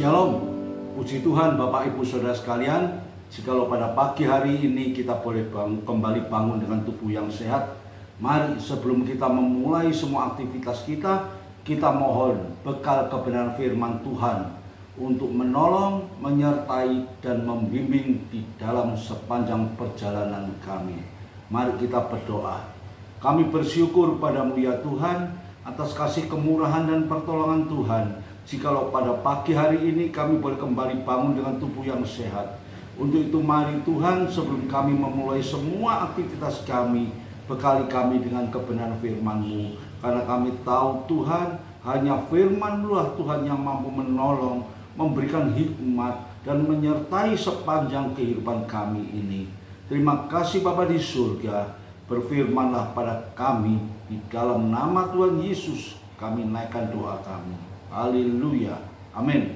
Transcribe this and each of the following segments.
Shalom, puji Tuhan Bapak Ibu Saudara sekalian. Jikalau pada pagi hari ini kita boleh kembali bangun dengan tubuh yang sehat, mari sebelum kita memulai semua aktivitas kita mohon bekal kebenaran firman Tuhan untuk menolong, menyertai, dan membimbing di dalam sepanjang perjalanan kami. Mari kita berdoa. Kami bersyukur padamu ya Tuhan atas kasih kemurahan dan pertolongan Tuhan. Jikalau pada pagi hari ini kami boleh kembali bangun dengan tubuh yang sehat. Untuk itu mari Tuhan, sebelum kami memulai semua aktivitas kami, bekali kami dengan kebenaran firman-Mu. Karena kami tahu Tuhan, hanya firman-Mu lah Tuhan yang mampu menolong, memberikan hikmat, dan menyertai sepanjang kehidupan kami ini. Terima kasih Bapa di surga, berfirmanlah pada kami, di dalam nama Tuhan Yesus kami naikkan doa kami. Haleluya, amin.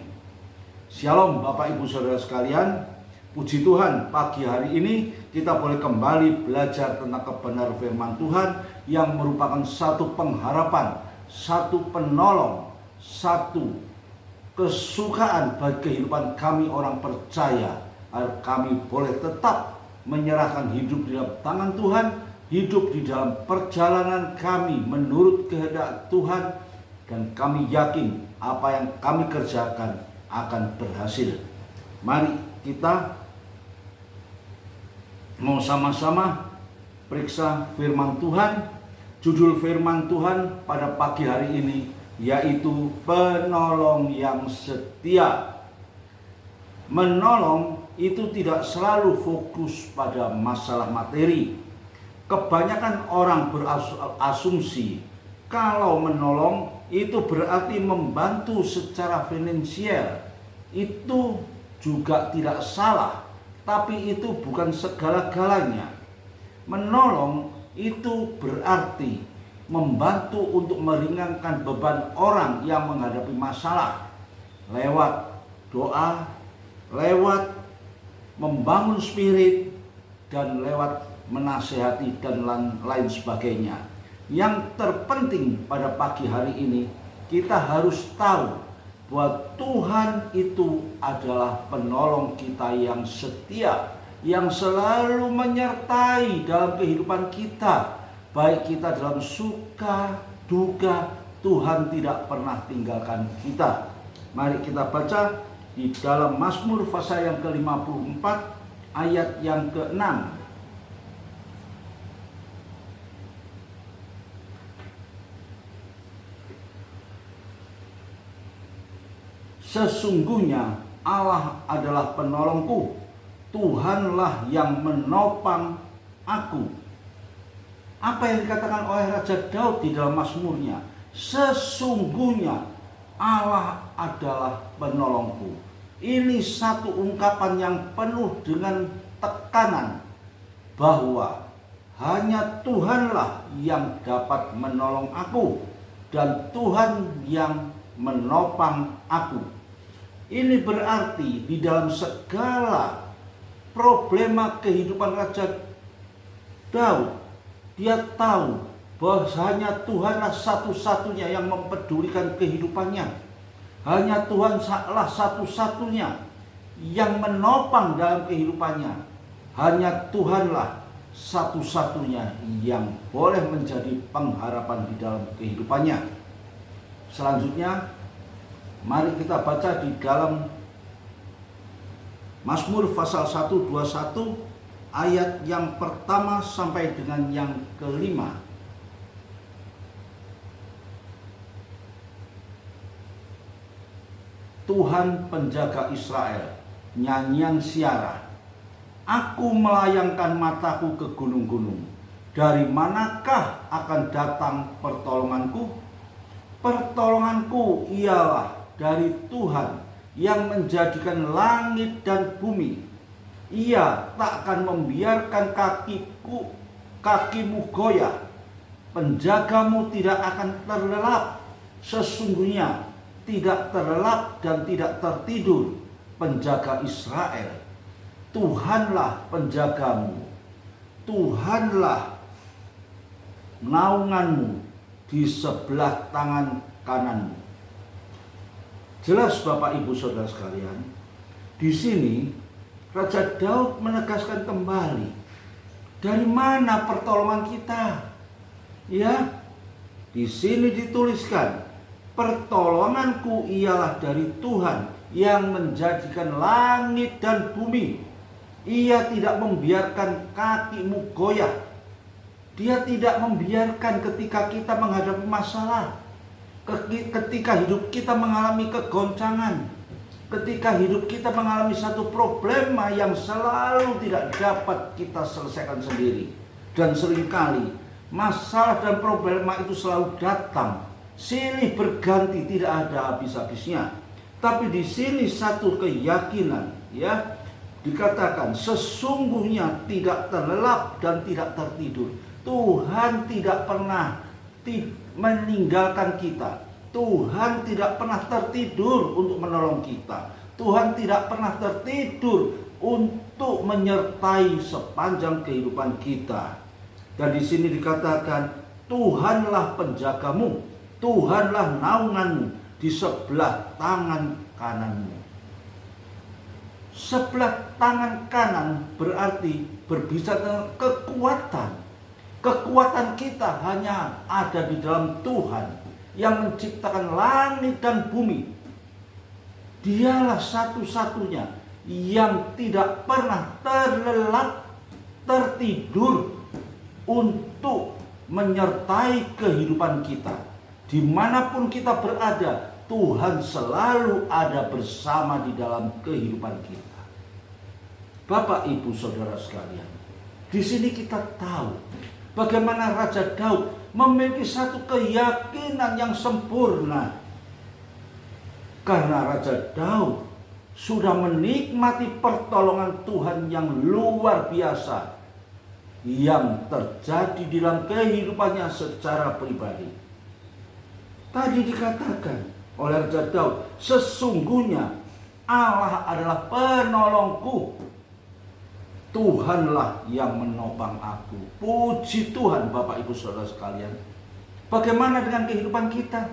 Shalom Bapak Ibu Saudara sekalian. Puji Tuhan, pagi hari ini kita boleh kembali belajar tentang kebenaran firman Tuhan yang merupakan satu pengharapan, satu penolong, satu kesukaan bagi kehidupan kami orang percaya, agar kami boleh tetap menyerahkan hidup di dalam tangan Tuhan, hidup di dalam perjalanan kami menurut kehendak Tuhan, dan kami yakin apa yang kami kerjakan akan berhasil. Mari kita mau sama-sama periksa firman Tuhan. Judul firman Tuhan pada pagi hari ini yaitu penolong yang setia. Menolong itu tidak selalu fokus pada masalah materi. Kebanyakan orang berasumsi kalau menolong itu berarti membantu secara finansial. Itu juga tidak salah, tapi itu bukan segala-galanya. Menolong itu berarti membantu untuk meringankan beban orang yang menghadapi masalah lewat doa, lewat membangun spirit, dan lewat menasehati dan lain sebagainya. Yang terpenting pada pagi hari ini, kita harus tahu bahwa Tuhan itu adalah penolong kita yang setia, yang selalu menyertai dalam kehidupan kita, baik kita dalam suka, duka. Tuhan tidak pernah tinggalkan kita. Mari kita baca di dalam Mazmur pasal yang ke-54 ayat yang ke-6. Sesungguhnya Allah adalah penolongku, Tuhanlah yang menopang aku. Apa yang dikatakan oleh Raja Daud di dalam Mazmurnya? Sesungguhnya Allah adalah penolongku. Ini satu ungkapan yang penuh dengan tekanan bahwa hanya Tuhanlah yang dapat menolong aku, dan Tuhan yang menopang aku. Ini berarti di dalam segala problema kehidupan Raja Daud, dia tahu bahwa hanya Tuhanlah satu-satunya yang mempedulikan kehidupannya. Hanya Tuhanlah satu-satunya yang menopang dalam kehidupannya. Hanya Tuhanlah satu-satunya yang boleh menjadi pengharapan di dalam kehidupannya. Selanjutnya, mari kita baca di dalam Mazmur pasal 121 ayat yang pertama sampai dengan yang kelima. Tuhan penjaga Israel, nyanyian siara. Aku melayangkan mataku ke gunung-gunung. Dari manakah akan datang pertolonganku? Pertolonganku ialah dari Tuhan yang menjadikan langit dan bumi. Ia tak akan membiarkan kakimu goyah. Penjagamu tidak akan terlelap. Sesungguhnya tidak terlelap dan tidak tertidur penjaga Israel. Tuhanlah penjagamu. Tuhanlah naunganmu di sebelah tangan kananmu. Jelas Bapak Ibu Saudara sekalian, di sini Raja Daud menegaskan kembali dari mana pertolongan kita. Ya, di sini dituliskan, pertolonganku ialah dari Tuhan yang menjadikan langit dan bumi. Ia tidak membiarkan kakimu goyah. Dia tidak membiarkan ketika kita menghadapi masalah, ketika hidup kita mengalami kegoncangan, ketika hidup kita mengalami satu problema yang selalu tidak dapat kita selesaikan sendiri. Dan seringkali masalah dan problema itu selalu datang silih berganti, tidak ada habis-habisnya. Tapi di sini satu keyakinan, ya, dikatakan sesungguhnya tidak terlelap dan tidak tertidur. Tuhan tidak pernah meninggalkan kita. Tuhan tidak pernah tertidur untuk menolong kita. Tuhan tidak pernah tertidur untuk menyertai sepanjang kehidupan kita. Dan di sini dikatakan, Tuhanlah penjagamu, Tuhanlah naunganmu di sebelah tangan kananmu. Sebelah tangan kanan berarti berbicara tentang kekuatan. Kekuatan kita hanya ada di dalam Tuhan yang menciptakan langit dan bumi. Dialah satu-satunya yang tidak pernah terlelap, tertidur untuk menyertai kehidupan kita. Dimanapun kita berada, Tuhan selalu ada bersama di dalam kehidupan kita. Bapak, Ibu, Saudara sekalian, di sini kita tahu bagaimana Raja Daud memiliki satu keyakinan yang sempurna. Karena Raja Daud sudah menikmati pertolongan Tuhan yang luar biasa yang terjadi di dalam kehidupannya secara pribadi. Tadi dikatakan oleh Raja Daud, sesungguhnya Allah adalah penolongku. Tuhanlah yang menopang aku. Puji Tuhan Bapak Ibu Saudara sekalian. Bagaimana dengan kehidupan kita?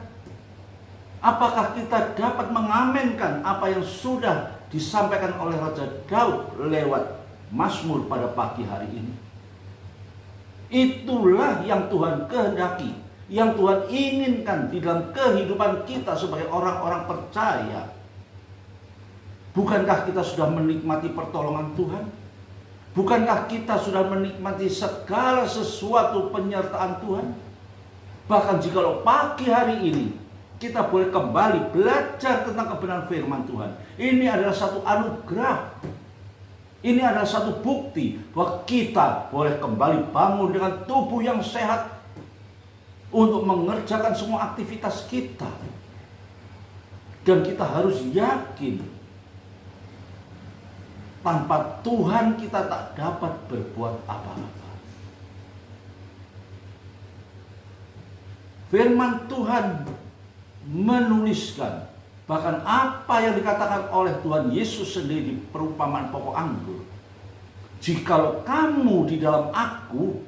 Apakah kita dapat mengamenkan apa yang sudah disampaikan oleh Raja Daud lewat Mazmur pada pagi hari ini? Itulah yang Tuhan kehendaki, yang Tuhan inginkan di dalam kehidupan kita sebagai orang-orang percaya. Bukankah kita sudah menikmati pertolongan Tuhan? Bukankah kita sudah menikmati segala sesuatu penyertaan Tuhan? Bahkan jikalau pagi hari ini kita boleh kembali belajar tentang kebenaran firman Tuhan, ini adalah satu anugerah. Ini adalah satu bukti bahwa kita boleh kembali bangun dengan tubuh yang sehat untuk mengerjakan semua aktivitas kita. Dan kita harus yakin, tanpa Tuhan kita tak dapat berbuat apa-apa. Firman Tuhan menuliskan, bahkan apa yang dikatakan oleh Tuhan Yesus sendiri di perumpamaan pokok anggur. Jikalau kamu di dalam aku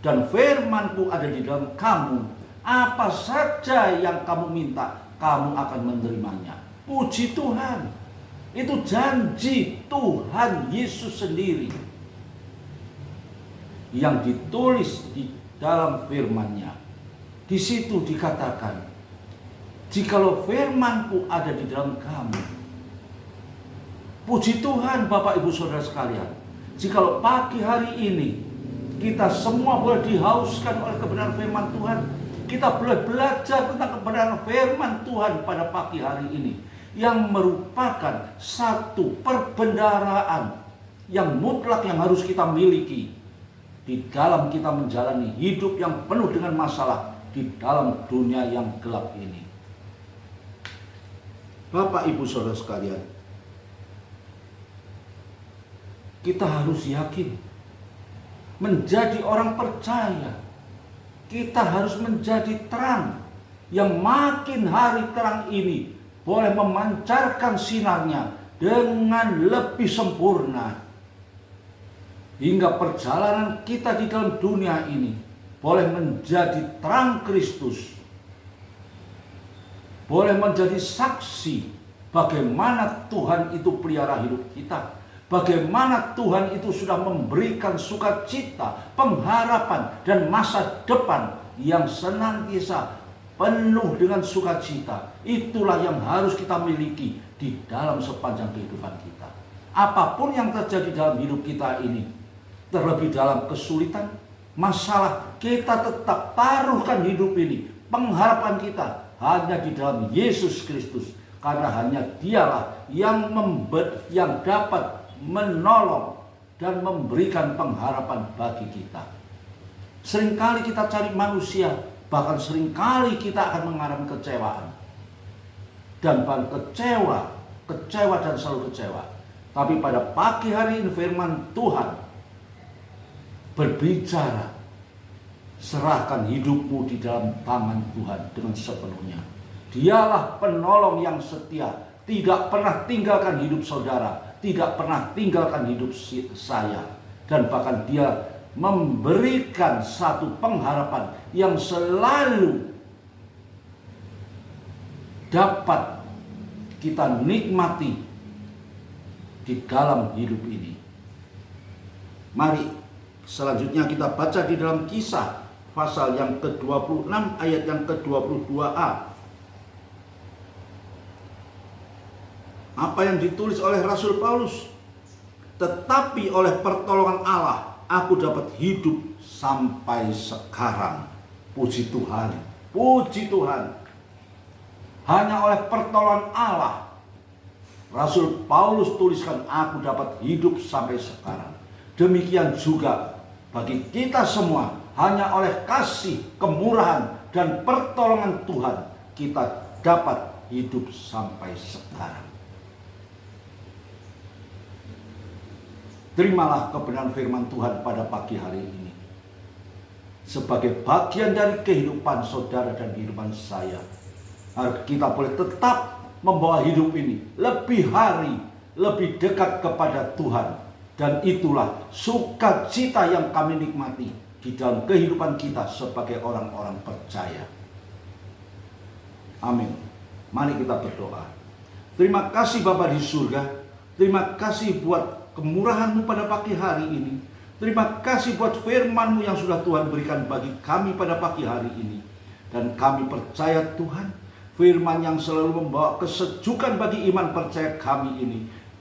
dan firmanku ada di dalam kamu, apa saja yang kamu minta, kamu akan menerimanya. Puji Tuhan. Itu janji Tuhan Yesus sendiri yang ditulis di dalam firman-Nya. Di situ dikatakan, jikalau firman-Ku ada di dalam kamu. Puji Tuhan Bapak Ibu Saudara sekalian, jikalau pagi hari ini kita semua boleh dihauskan oleh kebenaran firman Tuhan, kita boleh belajar tentang kebenaran firman Tuhan pada pagi hari ini, yang merupakan satu perbendaharaan yang mutlak yang harus kita miliki di dalam kita menjalani hidup yang penuh dengan masalah di dalam dunia yang gelap ini. Bapak Ibu Saudara sekalian, kita harus yakin menjadi orang percaya. Kita harus menjadi terang yang makin hari terang ini boleh memancarkan sinarnya dengan lebih sempurna, hingga perjalanan kita di dalam dunia ini boleh menjadi terang Kristus, boleh menjadi saksi bagaimana Tuhan itu pelihara hidup kita, bagaimana Tuhan itu sudah memberikan sukacita, pengharapan, dan masa depan yang senantiasa penuh dengan sukacita. Itulah yang harus kita miliki di dalam sepanjang kehidupan kita. Apapun yang terjadi dalam hidup kita ini, terlebih dalam kesulitan, masalah, kita tetap taruhkan hidup ini, pengharapan kita hanya di dalam Yesus Kristus. Karena hanya Dialah yang dapat menolong dan memberikan pengharapan bagi kita. Seringkali kita cari manusia, bahkan seringkali kita akan mengalami kecewaan. Dan kecewa dan selalu kecewa. Tapi pada pagi hari ini firman Tuhan berbicara, serahkan hidupmu di dalam tangan Tuhan dengan sepenuhnya. Dialah penolong yang setia, tidak pernah tinggalkan hidup saudara, tidak pernah tinggalkan hidup saya. Dan bahkan Dia memberikan satu pengharapan yang selalu dapat kita nikmati di dalam hidup ini. Mari selanjutnya kita baca di dalam Kisah pasal yang ke-26 ayat yang ke-22a. Apa yang ditulis oleh Rasul Paulus? Tetapi oleh pertolongan Allah aku dapat hidup sampai sekarang. Puji Tuhan, puji Tuhan. Hanya oleh pertolongan Allah Rasul Paulus tuliskan aku dapat hidup sampai sekarang. Demikian juga bagi kita semua, hanya oleh kasih, kemurahan, dan pertolongan Tuhan kita dapat hidup sampai sekarang. Terimalah kebenaran firman Tuhan pada pagi hari ini sebagai bagian dari kehidupan saudara dan kehidupan saya, agar kita boleh tetap membawa hidup ini lebih hari, lebih dekat kepada Tuhan. Dan itulah sukacita yang kami nikmati di dalam kehidupan kita sebagai orang-orang percaya. Amin. Mari kita berdoa. Terima kasih Bapa di surga. Terima kasih buat kemurahan-Mu pada pagi hari ini. Terima kasih buat firman-Mu yang sudah Tuhan berikan bagi kami pada pagi hari ini. Dan kami percaya Tuhan, firman yang selalu membawa kesejukan bagi iman percaya kami ini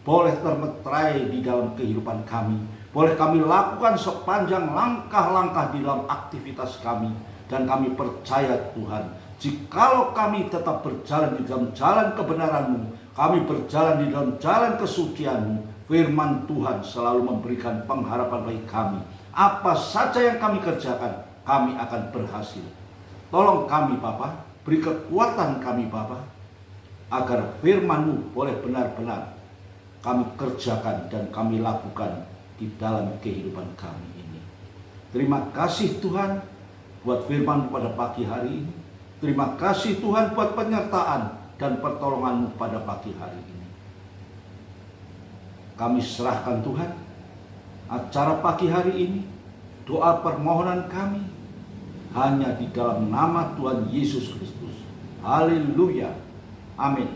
boleh termeterai di dalam kehidupan kami. Boleh kami lakukan sepanjang langkah-langkah di dalam aktivitas kami. Dan kami percaya Tuhan, jikalau kami tetap berjalan di dalam jalan kebenaran-Mu, kami berjalan di dalam jalan kesucian-Mu, firman Tuhan selalu memberikan pengharapan bagi kami. Apa saja yang kami kerjakan, kami akan berhasil. Tolong kami Bapa, beri kekuatan kami Bapa, agar firman-Mu boleh benar-benar kami kerjakan dan kami lakukan di dalam kehidupan kami ini. Terima kasih Tuhan buat firman-Mu pada pagi hari ini. Terima kasih Tuhan buat penyertaan dan pertolongan-Mu pada pagi hari ini. Kami serahkan Tuhan acara pagi hari ini, doa permohonan kami hanya di dalam nama Tuhan Yesus Kristus. Haleluya. Amin.